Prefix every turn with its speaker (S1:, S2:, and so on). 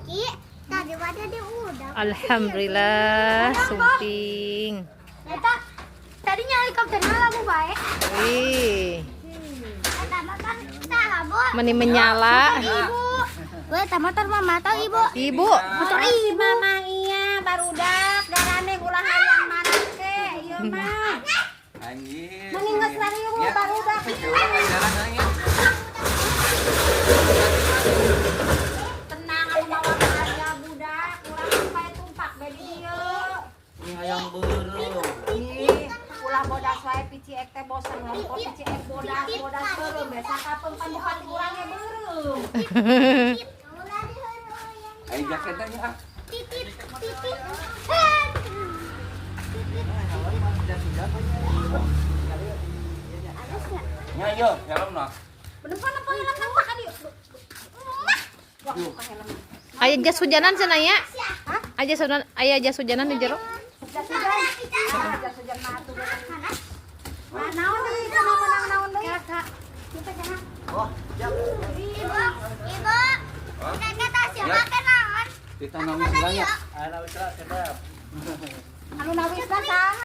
S1: Ki, tadi wadah dia udah.
S2: Alhamdulillah, sumping.
S1: Eta, tadinya helikopternya labu baik.
S2: Wih,
S1: Eta motor labu.
S2: meni menyala.
S1: Ibu. Gue eta motor mama tahu ibu.
S2: Ibu,
S1: Motor ibu. Mama iya, barudak darane ulah hayang mana ke. Ieu mah.
S3: Anjir.
S1: Mending geus lari ieu barudak. Tenang anu mawa aja budak, urang supaya tumpak bae di dieu.
S3: Ini hayang beureuh.
S1: Ih, ulah bodas wae pici ek teh bosen ngompo pici ek bodas beureum biasa kapeung pan bupati urang ge beureum.
S3: Ai jaketnya ah.
S1: Titit.
S3: Nya yo, helmna.
S1: Benepan apa helm nang tak adieu. Wah, buka helm.
S2: aya jas hujanan cenah ya? Aya jas hujanan di jero.
S1: Jas hujan mah atuh. Naon deui kana menang naon deui? Kak. Kita jangan.
S3: Oh, jak.
S1: Ibu. Kita tas ya make naon?
S3: Kita nang silanya.
S1: Anu nawisna saha?